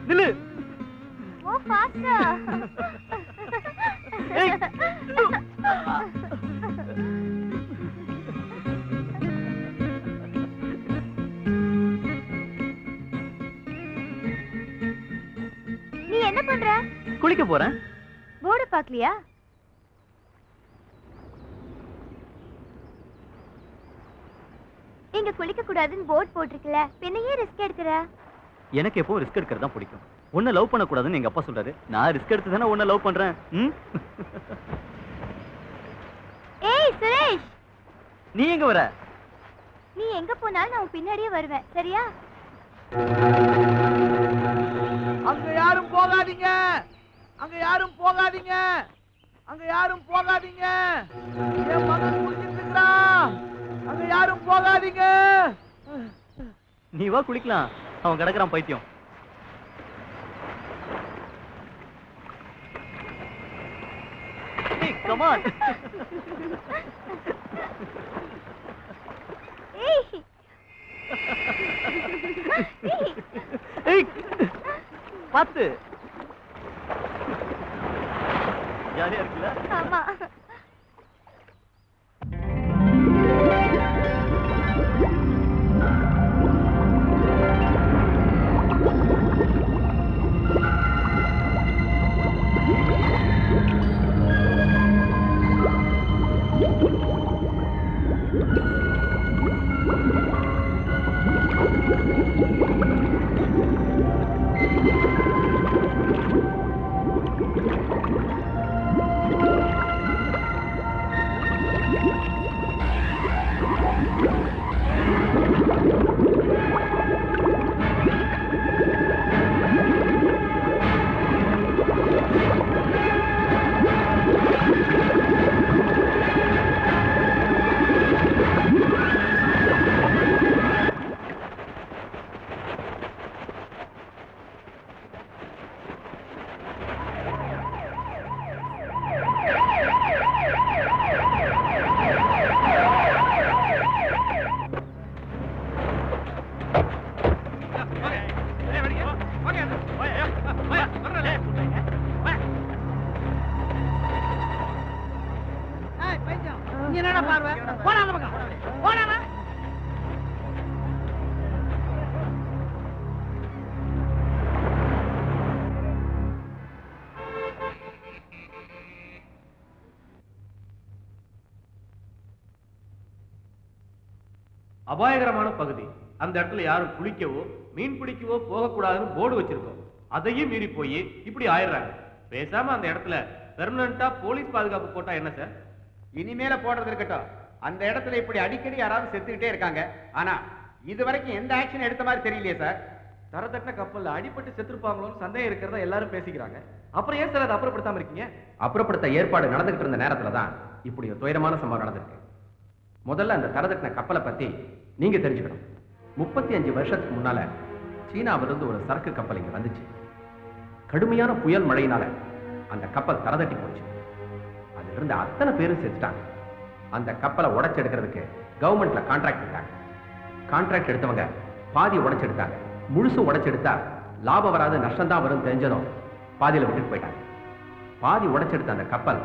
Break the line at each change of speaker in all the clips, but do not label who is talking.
நில்லு.
ஓ ஃபாஸ்டா. நீ என்ன பண்ற?
குளிக்க போறேன்.
போர்டு பார்க்கலையா? இங்க குளிக்க கூடாதுன்னு போர்டு போட்டிருக்கல, பின்னையே ரிஸ்க் எடுக்கிற?
எனக்கு எப்பவும் ரிஸ்க் எடுக்கிறது தான் பிடிக்கும். உன்னை லவ் பண்ண கூடாதுன்னு எங்க அப்பா சொல்றாரு. நான் ரிஸ்க் எடுத்து தானே உன்னை லவ் பண்றேன்.
ஏய் சுரேஷ்,
நீ எங்க வர?
நீ எங்க போனாலும் நான் பின்னாடியே வருவேன், சரியா?
அங்க யாரும் போகாதீங்க, அங்க யாரும் போகாதீங்க, அங்க யாரும் போகாதீங்க. என் மகன் குளிச்சிட்டு இருக்கிறான். அங்க யாரும் போகாதீங்க.
நீ வா குளிக்கலாம். அவன் கிடக்குறான் பைத்தியம். Come on. பாத்து ஜாலியா இருக்குல்ல?
ஆமா.
அபாயகரமான பகுதி. அந்த இடத்துல யாரும் குளிக்கவோ மீன் பிடிக்கவோ போகக்கூடாதுன்னு போர்டு வச்சிருக்கோம். அதையும் மீறி போய் இப்படி ஆயிடுறாங்க. பேசாம அந்த இடத்துல பெர்மனண்டா போலீஸ் பாதுகாப்பு போட்டா என்ன சார்?
இனிமேல போடுறது இருக்கட்டும். அந்த இடத்துல இப்படி அடிக்கடி யாராவது செத்துக்கிட்டே இருக்காங்க. ஆனா இது வரைக்கும் எந்த ஆக்ஷன் எடுத்த மாதிரி தெரியலையே சார்.
தரத்தட்ட கப்பல்ல அடிபட்டு செத்துருப்பாங்களோன்னு சந்தேகம் இருக்கிறதா எல்லாரும் பேசிக்கிறாங்க. அப்புறம் ஏன் சார் அதை அப்புறப்படுத்தாம இருக்கீங்க?
அப்புறப்படுத்த ஏற்பாடு நடந்துகிட்டு இருந்த நேரத்துல தான் இப்படி ஒரு துயரமான சம்பவம் நடந்திருக்கு. முதல்ல அந்த தரதட்டின கப்பலை பத்தி நீங்க தெரிஞ்சுக்கணும். 35 வருஷத்துக்கு முன்னால சீனாவிலிருந்து ஒரு சரக்கு கப்பல் இங்க வந்துச்சு. கடுமையான புயல் மழையினால அந்த கப்பல் தரதட்டி போச்சு. அதுல இருந்து அத்தனை பேரும் செத்துட்டாங்க. அந்த கப்பலை உடைச்செடுக்கிறதுக்கு கவர்மெண்ட்ல கான்ட்ராக்ட் எடுத்தாங்க. கான்ட்ராக்ட் எடுத்தவங்க பாதி உடைச்செடுத்தாங்க. முழுசு உடைச்செடுத்தா லாபம் வராது, நஷ்டம் தான் வரும் தெரிஞ்சதும் பாதியில விட்டுட்டு போயிட்டாங்க. பாதி உடைச்செடுத்த அந்த கப்பல்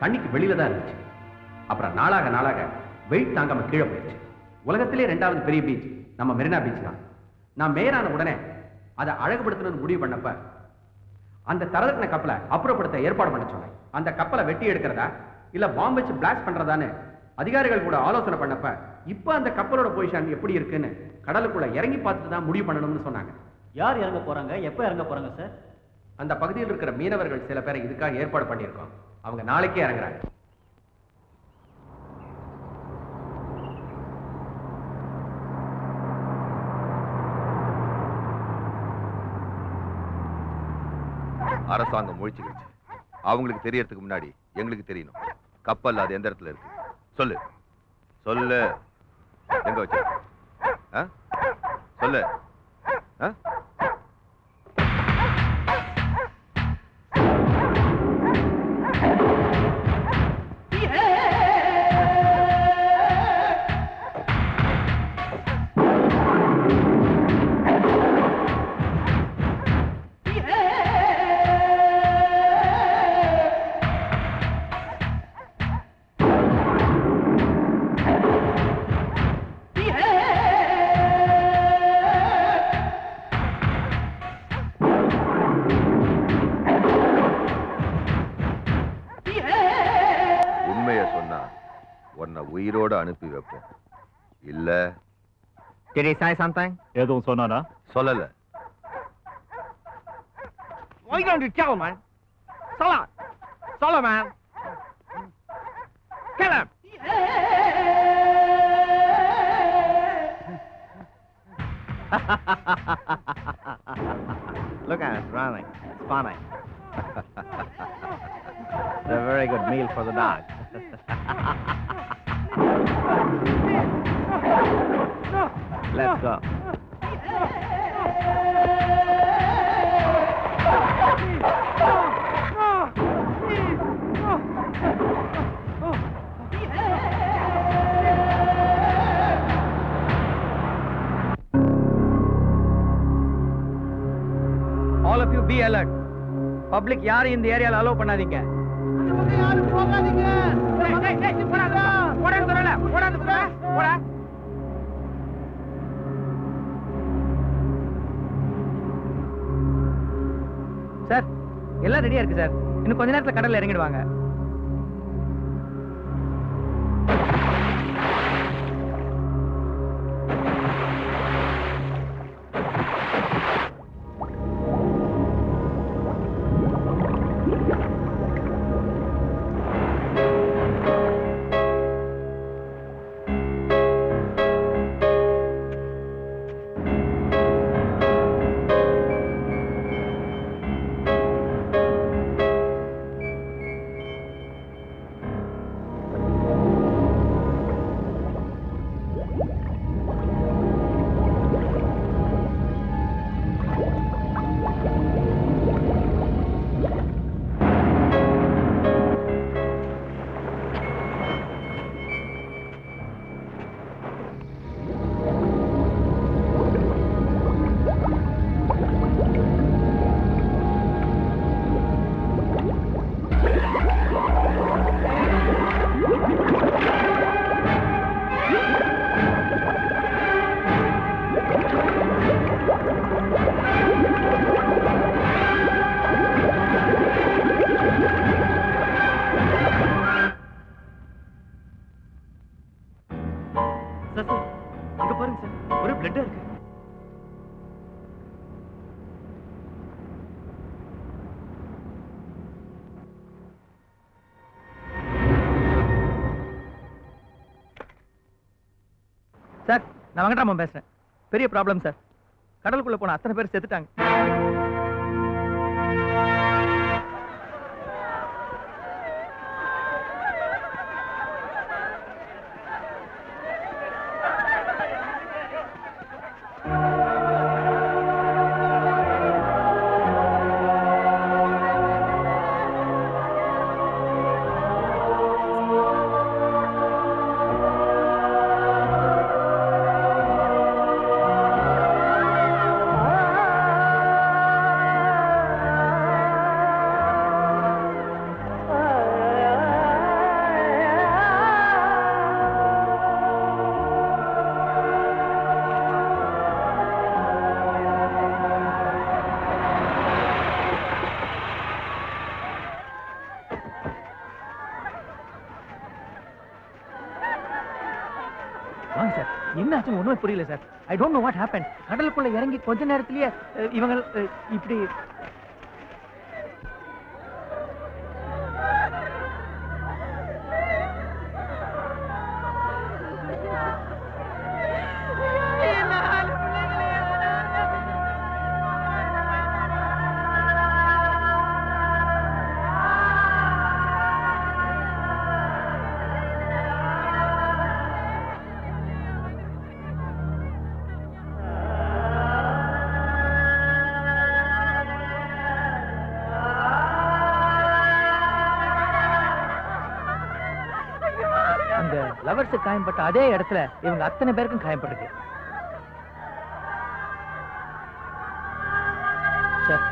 தண்ணிக்கு வெளியில தான் இருந்துச்சு. அப்புறம் நாளாக நாளாக வெயிட் தாங்காம கீழே போயிடுச்சு. உலகத்திலே 2வது பெரிய பீச் நம்ம மெரினா பீச் தான். நான் மேயரான உடனே அதை அழகுபடுத்தணும்னு முடிவு பண்ணப்ப அந்த தரதட்டின கப்பலை அப்புறப்படுத்த ஏற்பாடு பண்ண சொன்னேன். அந்த கப்பலை வெட்டி எடுக்கிறதா இல்ல பாம்பு வச்சு பிளாஸ்ட் பண்றதான்னு அதிகாரிகள் கூட ஆலோசனை பண்ணப்ப இப்ப அந்த கப்பலோட பொசிஷன் எப்படி இருக்குன்னு கடலுக்குள்ள இறங்கி பார்த்துட்டு தான் முடிவு பண்ணணும்னு சொன்னாங்க.
யார் இறங்க போறாங்க, எப்ப இறங்க போறாங்க சார்?
அந்த பகுதியில் இருக்கிற மீனவர்கள் சில பேரை இதுக்காக ஏற்பாடு பண்ணியிருக்கோம். அவங்க நாளைக்கே இறங்குறாங்க.
அரசாங்கம் முழிச்சுக்கிச்சு. அவங்களுக்கு தெரியறதுக்கு முன்னாடி எங்களுக்கு தெரியணும். கப்பல் அது எந்த இடத்துல இருக்கு? சொல்லு சொல்லு. எங்க வச்சு சொல்லு. உன்னை உயிரோட அனுப்பி வைப்போம். இல்ல
Did he say something?
எதுவும் சொன்னானா?
சொல்லல.
What are you going to tell him, man? Tell him, man. Kill him. Look at it running. It's funny. It's a very good meal for the dog. Let's go. All of you be alert. Public யாரையும் இந்த ஏரியால allow பண்ணாதீங்க. அந்த பக்கம் யாரும் போகாதீங்க. டேய் போடா. போடான்னு சொல்லல. போடான்னு போடா. சார் எல்லாம் ரெடியா இருக்கு சார். இன்னும் கொஞ்ச நேரத்துல கடல்ல இறங்கிடுவாங்க. சார் நான் வெங்கட்ராமன் பேசுறேன். பெரிய ப்ராப்ளம் சார். கடலுக்குள்ள போன அத்தனை பேர் செத்துட்டாங்க. என்னாச்சு ஒண்ணுமே புரியல sir. I don't know what happen. கடலுக்குள்ள இறங்கி கொஞ்ச நேரத்திலேயே இவங்க இப்படி லவர்ஸ் காயம்பட்ட அதே இடத்துல இவங்க அத்தனை பேருக்கும் காயப்பட்டிருக்கு. சார்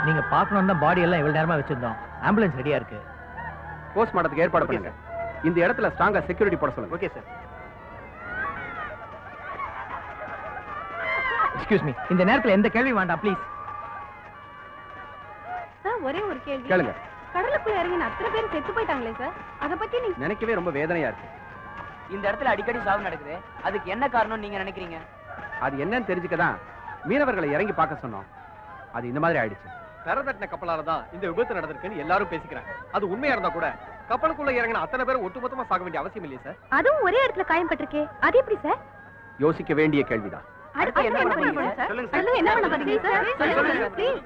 நீங்க பார்க்கணும்னா பாடி எல்லாம் இவ்வளவு நேரமா வச்சிருந்தோம். ஆம்புலன்ஸ் ரெடியா இருக்கு.
போஸ்ட்மார்ட்டத்துக்கு ஏற்பாடு பண்ணுங்க. இந்த இடத்துல ஸ்ட்ராங்கா செக்யூரிட்டி போட சொல்லுங்க.
Okay sir. எக்ஸ்கியூஸ் மீ, இந்த நேரத்துல எந்த கேள்வி வேண்டாம் ப்ளீஸ்.
சார் ஒரே ஒரு கேள்வி
கேளுங்க.
கடலுக்குள்ள இறங்கின அத்தனை பேர் செத்து போயிட்டாங்களே சார், அத பத்தி நீங்க
நினைக்கவே ரொம்ப வேதனையா இருக்கு.
இந்த இடத்துல அடிக்கடி சாவு நடக்குது. அதுக்கு என்ன காரணம் நீங்க நினைக்கிறீங்க?
அது என்னன்னு தெரிஞ்சுக்கதான் மீனவர்களை இறங்கி பார்க்க சொன்னோம். அது இந்த மாதிரி ஆயிடுச்சு. தரதட்டின கப்பலால தான் இந்த விபத்து நடந்திருக்குன்னு எல்லாரும் பேசிக்கிறாங்க. அது உண்மையா இருந்தா கூட கப்பலுக்குள்ள இறங்கின அத்தனை பேரும் ஒட்டுமொத்தமா சாக வேண்டிய அவசியம் இல்லையே சார்.
அதுவும் ஒரே இடத்துல காயம் பட்டிருக்கே, அது எப்படி சார்?
யோசிக்க வேண்டிய கேள்விதான்.
அடுத்து என்ன பண்ண போறீங்க சார்?
சொல்லுங்க, என்ன பண்ண போறீங்க சார்? சொல்லுங்க please.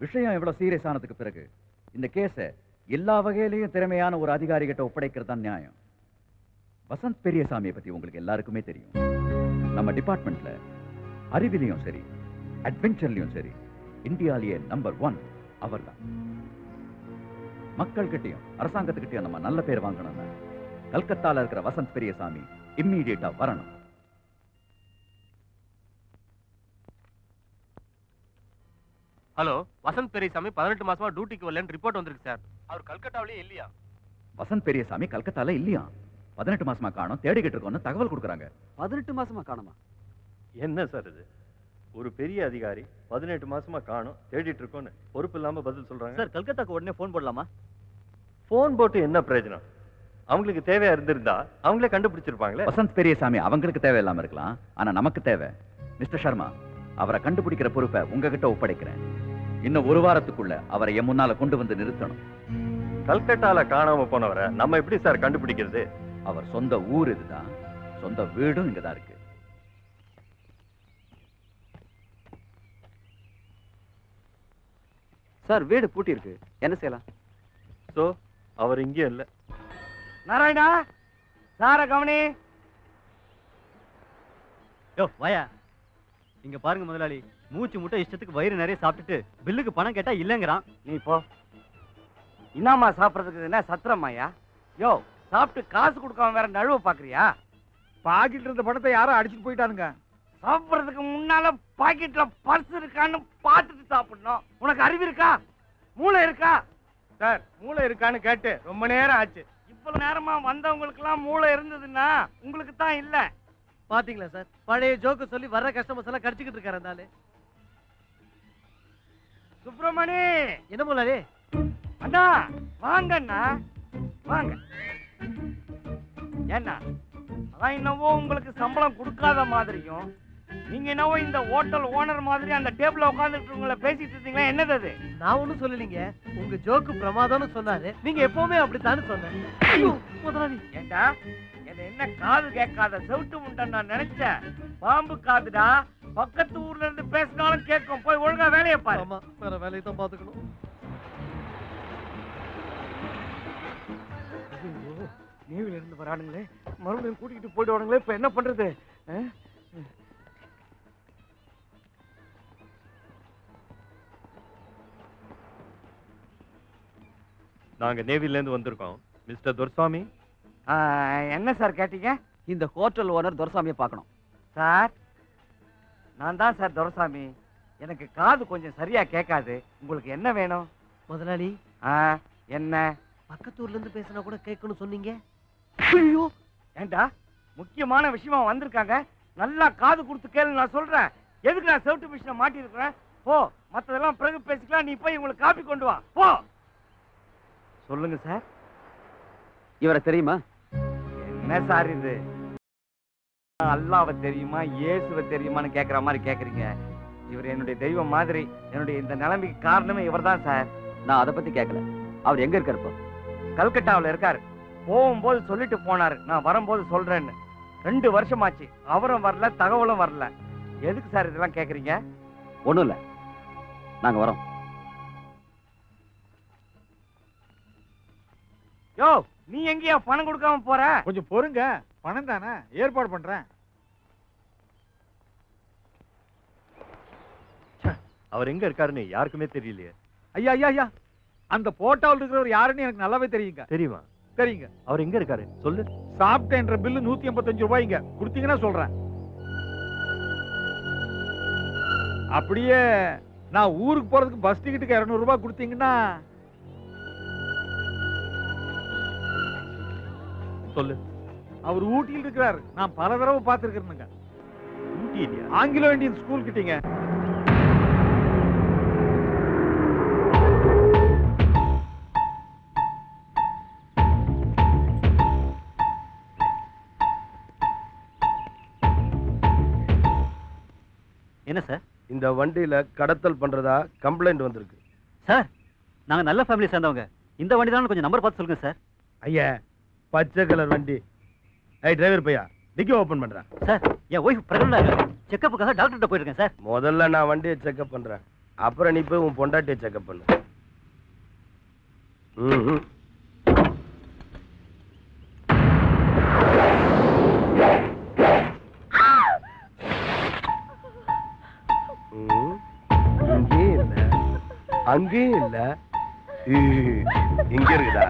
விஷயம் எவ்வளவு சீரியஸ் ஆனதுக்கு பிறகு இந்த கேஸை எல்லா வகையிலையும் திறமையான ஒரு அதிகாரி கிட்ட ஒப்படைக்கிறது தான் நியாயம். வசந்த் பெரியசாமியை பத்தி உங்களுக்கு எல்லாருக்குமே தெரியும். நம்ம டிபார்ட்மெண்ட்ல அறிவிலையும் சரி, அட்வென்ச்சர்லயும் சரி, இந்தியாலேயே நம்பர் 1 அவர்தான். மக்கள் கிட்டையும் அரசாங்கத்துக்கிட்டையும் நம்ம நல்ல பேர் வாங்கணும்னா கல்கத்தால இருக்கிற வசந்த் பெரியசாமி இம்மீடியட்டா வரணும்.
ஹலோ, வசந்த் பெரியசாமி 18 மாசமா டியூட்டிக்கு வரலன்னு ரிப்போர்ட் வந்திருக்கு சார். அவர் கல்கத்தாவிலேயே இல்லையா?
வசந்த் பெரியசாமி கல்கத்தால இல்லையா? 18 மாசமா காணோம், தேடிக்கிட்டு இருக்கோம்னு தகவல் கொடுக்குறாங்க.
18 மாசமா காணுமா?
என்ன சார் இது? ஒரு பெரிய அதிகாரி 18 மாசமா காணோம், தேடிட்டு இருக்கோன்னு பொறுப்பு இல்லாம பதில் சொல்றாங்க.
சார், கல்கத்தாக்கு உடனே போன் போடலாமா?
போன் போட்டு என்ன பிரயோஜனம்? அவங்களுக்கு தேவையா இருந்திருந்தா அவங்களே கண்டுபிடிச்சிருப்பாங்களே.
வசந்த் பெரியசாமி அவங்களுக்கு தேவை இல்லாம இருக்கலாம், ஆனா நமக்கு தேவை. மிஸ்டர் சர்மா, அவரை கண்டுபிடிக்கிற பொறுப்பை உங்ககிட்ட ஒப்படைக்கிறேன். இன்னும் ஒரு வாரத்துக்குள்ள அவரை என் முன்னால கொண்டு வந்து நிறுத்தணும்.
கல்கட்டால காணாம போனவரை நம்ம எப்படி சார் கண்டுபிடிக்கிறது?
அவர் சொந்த ஊர் இதுதான், சொந்த வீடும் இங்கதான் இருக்கு.
சார், வீடு பூட்டி இருக்கு, என்ன செய்யலாம்?
சோ அவர் இங்கே இல்ல.
நாராயணா, சார கவனி.
யோ வாயா, இங்க பாருங்க முதலாளி, மூச்சு முட்டை இஷ்டத்துக்கு வயிறு நிறைய சாப்பிட்டுட்டு பில்லுக்கு பணம் கேட்டா இல்லங்கிறான்.
நீ போ. இன்னாமா சாப்பிடறதுக்கு என்ன சத்திரமாயா? யோ, சாப்பிட்டு காசு கொடுக்காம வேற நழுவ பாக்குறியா?
பாக்கிட்டு இருந்த பணத்தை யாரோ அடிச்சுட்டு போயிட்டானுங்க.
சாப்பிடுறதுக்கு முன்னால பாக்கெட்ல பர்ஸ் இருக்கான்னு பார்த்துட்டு சாப்பிடணும். உனக்கு அறிவு இருக்கா? மூளை இருக்கா? சார் மூளை இருக்கான்னு கேட்டு ரொம்ப நேரம் ஆச்சு. இவ்வளவு நேரமா வந்தவங்களுக்கு எல்லாம் மூளை இருந்ததுன்னா உங்களுக்கு தான் இல்ல.
பாத்தீங்களா சார், பழைய ஜோக்கு சொல்லி வர்ற கஸ்டமர்ஸ் எல்லாம் கடிச்சுக்கிட்டு இருக்காரு அந்த ஆளு.
சுப்பிரமணி,
என்ன முதலாளி?
அண்ணா வாங்க அண்ணா வாங்க. ஏன்னா அதான் என்னவோ உங்களுக்கு சம்பளம் கொடுக்காத மாதிரியும், நீங்க என்னவோ இந்த ஹோட்டல் ஓனர் மாதிரி அந்த டேபிள்ல உட்கார்ந்துட்டு உங்களை பேசிட்டு இருந்தீங்களா? என்னது அது?
நான் ஒண்ணும் சொல்லலீங்க, உங்க ஜோக்கு பிரமாதம்னு சொன்னாரு. நீங்க எப்பவுமே அப்படித்தானு சொன்னேன். முதலாளி
ஏண்டா என்ன காது கேட்காத செவிட்டு முண்டன் நான் நினைச்சேன். பாம்பு காதுடா, பக்கத்து ஊர்ல இருந்து பேசினாலும் கேட்கும். போய் ஒழுங்கா வேலையை பாரு.
ஆமா, வேற வேலையை தான் பாத்துக்கணும்.
நேவில இருந்து வரானுங்களே, மறுபடியும் கூட்டிகிட்டு போயிடுவானுங்களே. இப்ப என்ன பண்றது?
நாங்க நேவில இருந்து வந்திருக்கோம். மிஸ்டர் துர்சாமி.
என்ன சார் கேட்டீங்க?
இந்த ஹோட்டல் ஓனர் துரைசாமியை பார்க்கணும்.
சார் நான் தான் சார் துரைசாமி. எனக்கு காது கொஞ்சம் சரியா கேட்காது. உங்களுக்கு என்ன வேணும்?
முதலாளி
என்ன?
பக்கத்து ஊர்ல இருந்து பேசினா கூட கேட்கணும் சொன்னீங்க.
ஐயோ ஏண்டா, முக்கியமான விஷயமா வந்திருக்காங்க. நல்லா காது கொடுத்து கேளு நான் சொல்றேன். எதுக்கு நான் செவுட்டு மிஷினை மாட்டி இருக்கிறேன்? போ, மத்ததெல்லாம் பிறகு பேசிக்கலாம். நீ போய் உங்களுக்கு காப்பி கொண்டு வா. போ. சொல்லுங்க சார்.
இவரை தெரியுமா?
என்ன சார் இது? அல்லாஹ்வை தெரியுமா இயேசுவை தெரியுமான்னு கேட்கிற மாதிரி கேட்குறீங்க. இவர் என்னுடைய தெய்வம் மாதிரி. என்னுடைய இந்த நிலைமைக்கு காரணமே இவர் தான் சார்.
நான் அதை பத்தி கேட்கல. அவர் எங்க இருக்காருப்பா?
கல்கட்டாவில் இருக்காரு. போகும்போது சொல்லிட்டு போனாரு, நான் வரும்போது சொல்றேன்னு. 2 வருஷமாச்சு. அவரும் வரல, தகவலும் வரல. எதுக்கு சார் இதெல்லாம் கேக்குறீங்க?
ஒண்ணும் இல்ல, நாங்க வரோம்.
யோ, நீ எங்கேயா பணம் கொடுக்காம போற?
கொஞ்சம் பொறுங்க, பணம் தானே ஏற்பாடு பண்றேன்.
அவர் எங்க இருக்காருன்னு யாருக்குமே தெரியலையே.
ஐயா ஐயா ஐயா, அந்த போட்டோவில் இருக்கிறவர் யாருன்னு எனக்கு நல்லாவே தெரியுங்க.
தெரியுமா?
தெரியுங்க.
அவர் எங்க இருக்காரு சொல்லு.
சாப்பிட்டேன்ற பில்லு 185 ரூபாய்ங்க. கொடுத்தீங்கன்னா சொல்றேன். அப்படியே நான் ஊருக்கு போறதுக்கு பஸ் டிக்கெட்டுக்கு 200 ரூபாய் கொடுத்தீங்கன்னா
சொல்லு.
அவர் ஊட்டியில் இருக்கிறாரு. நான் பல தடவை பார்த்திருக்கிறேனுங்க.
ஊட்டி இல்லையா?
ஆங்கிலோ இந்தியன் ஸ்கூல் கிட்டீங்க.
என்ன சார்?
இந்த வண்டியில கடத்தல் பண்றதா கம்ப்ளைண்ட் வந்திருக்கு.
சார், நாங்க நல்ல ஃபேமிலி சேர்ந்தவங்க. இந்த வண்டி தான், கொஞ்சம் நம்பர் பார்த்து சொல்லுங்க சார்.
ஐயா, பச்சை கலர் வண்டி. ஐய் டிரைவர் பையா, டிக்கி ஓபன் பண்றேன்.
சார், என் ஒய்ஃப் பிரெக்னன்ட், செக்கப்புக்காக டாக்டர்கிட்ட போயிருக்கேன் சார்.
முதல்ல நான் வண்டியை செக்அப் பண்றேன். அப்புறம் நீ போய் உன் பொண்டாட்டியை செக்அப் பண்ணு. இங்கே இல்ல, அங்கேயும் இல்ல, இங்க இருக்குதா?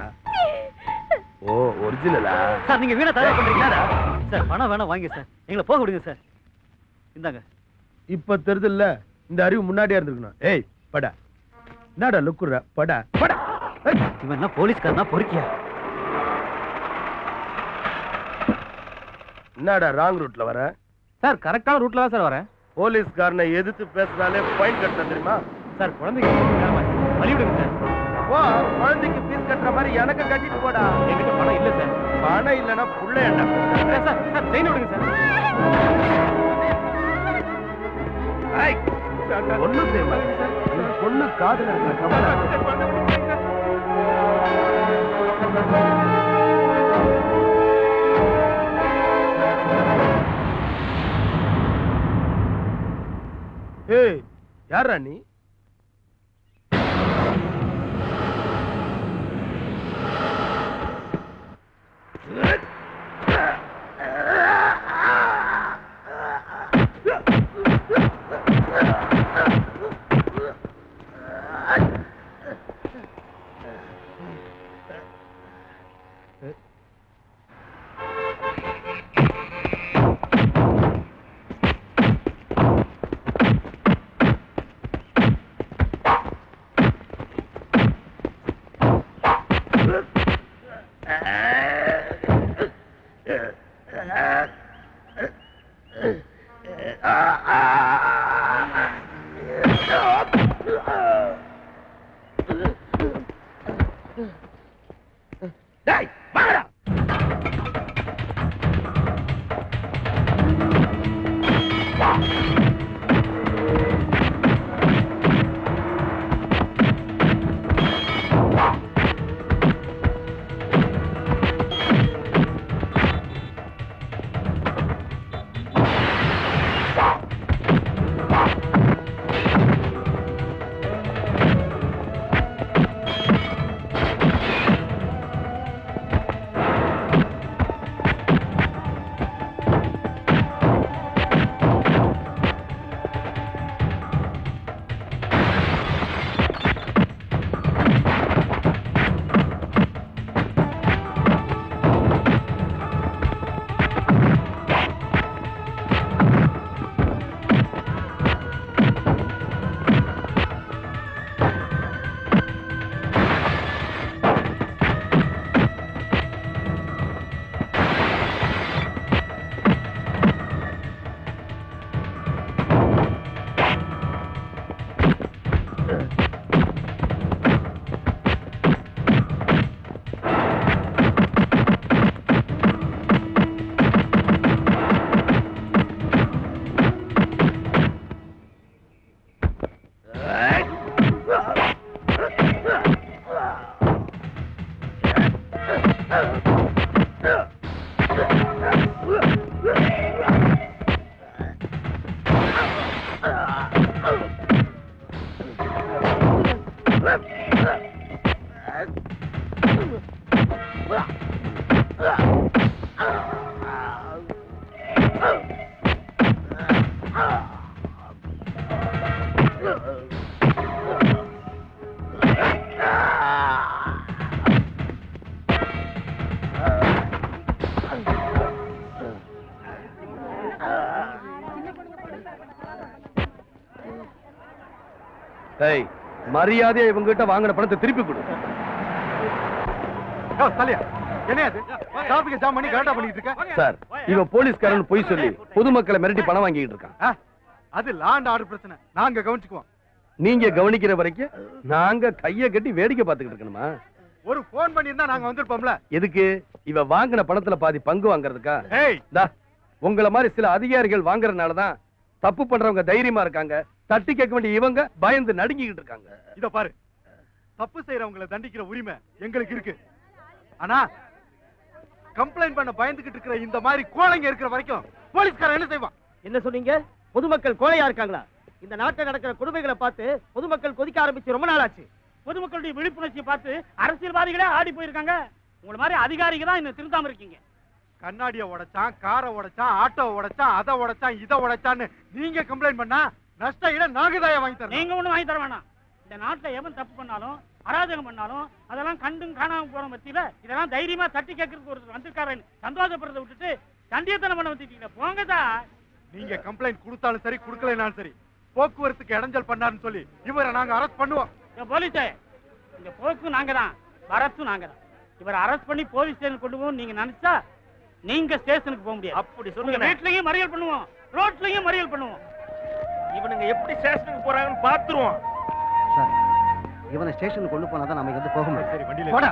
ஓ, ஒரிஜினலா?
சார், நீங்க வீணா தயார் பண்றீங்களா? சார், பணம் வேணா வாங்க சார், எங்களை போக விடுங்க சார். இந்தாங்க.
இப்ப தெரியுதுல்ல, இந்த அறிவு முன்னாடியே இருந்திருக்கணும். ஏய் படா, என்னடா லுக்குற? படா படா.
இவன் என்ன போலீஸ்காரனா பொறுக்கியா?
என்னடா ராங் ரூட்ல வர?
சார், கரெக்டான ரூட்ல தான் சார் வரேன்.
போலீஸ்காரனை எதிர்த்து பேசினாலே ஃபைன் கட்டணும் தெரியுமா?
சார், குழந்தைக்கு வழி விடுங்க சார்.
ஓ, குழந்தைக்கு ஃபீஸ் கட்டுற மாதிரி எனக்கு கட்டிட்டு போடா.
என்கிட்ட பணம் இல்ல சார்.
பணம் இல்லைன்னா புள்ள என்ன?
சார், செயின் விடுங்க சார்.
ஒண்ணும் செய்ய மாட்டேன். பொண்ணு காதுல இருக்கிற கவலை. ஏய், யாரா நீ?
டேய் வாடா.
டேய் மரியாதையா இவங்க கிட்ட வாங்கின பணத்தை திருப்பி கொடு. சார் இவன் போலீஸ்காரன் பொய் சொல்லி பொதுமக்களை மிரட்டி பணம் வாங்கிட்டு இருக்கான்.
அது லாண்ட் ஆர்டர் பிரச்சனை, நாங்க கவனிச்சுக்குவோம்.
நீங்க கவனிக்கிற வரைக்கும் நாங்க கைய கட்டி வேடிக்கை பார்த்துக்கிட்டு இருக்கணுமா?
ஒரு போன் பண்ணியிருந்தா நாங்க வந்திருப்போம்ல.
எதுக்கு? இவ வாங்கின பணத்துல பாதி பங்கு வாங்குறதுக்கா? உங்கள மாதிரி சில அதிகாரிகள் வாங்குறதுனாலதான் தப்பு பண்றவங்க தைரியமா இருக்காங்க, தட்டி கேட்க வேண்டிய இவங்க பயந்து நடுங்கிட்டு இருக்காங்க.
இத பாரு, தப்பு செய்யறவங்களை தண்டிக்கிற உரிமை எங்களுக்கு இருக்கு. ஆனா கம்ப்ளைண்ட் பண்ண பயந்துகிட்டு இருக்கிற இந்த மாதிரி கோழைங்க இருக்கிற வரைக்கும் போலீஸ்காரன் என்ன செய்வான்?
என்ன சொன்னீங்க? பொதுமக்கள் கோழையா இருக்காங்களா? இந்த நாட்டில் நடக்கிற கொடுமைகளை பார்த்து பொதுமக்கள் கொதிக்க ஆரம்பிச்சு ரொம்ப நாள் ஆச்சு. பொதுமக்களுடைய விழிப்புணர்ச்சியை பார்த்து அரசியல்வாதிகளே ஆடி போயிருக்காங்க. உங்களை மாதிரி அதிகாரிகள் தான் இன்னும் திருந்தாம இருக்கீங்க.
கண்ணாடியை உடைச்சான், காரை உடைச்சான், ஆட்டோ உடைச்சான், அதை உடைச்சான், இதை உடைச்சான்னு நீங்க கம்ப்ளைண்ட் பண்ணா நஷ்ட ஈட நாகதாய வாங்கி தரேன்.
நீங்க ஒண்ணும் வாங்கி தர வேணாம். இந்த நாட்டில் எவன் தப்பு பண்ணாலும் அராஜகம் பண்ணாலும் அதெல்லாம் கண்டும் காணாம போற மத்தியில இதெல்லாம் தைரியமா தட்டி கேட்கறதுக்கு ஒரு வந்திருக்காரன் சந்தோஷப்படுறதை விட்டுட்டு தண்டியத்தனம் பண்ண வச்சுட்டீங்க. போங்க சார்.
நீங்க கம்ப்ளைண்ட் கொடுத்தாலும் சரி கொடுக்கலனாலும் சரி போக்குவரத்துக்கு இடைஞ்சல் பண்ணாருன்னு சொல்லி இவரை நாங்க அரெஸ்ட் பண்ணுவோம்.
போலீஸே, இந்த போக்கு நாங்க தான், வரத்தும் நாங்க தான். இவரை அரெஸ்ட் பண்ணி போலீஸ் ஸ்டேஷன் கொண்டு போவோம் நீங்க நினைச்சா நீங்க ஸ்டேஷனுக்கு போக முடியாது. அப்படி சொல்லுங்க. வீட்லயும் மறியல் பண்ணுவோம், ரோட்லயும் மறியல் பண்ணுவோம்.
இவனுங்க எப்படி ஸ்டேஷனுக்கு போறாங்கன்னு பாத்துருவோம்.
இவனை ஸ்டேஷனுக்கு கொண்டு போனாதான் நம்ம இங்க போக முடியும்.
சரி வண்டியில போடா.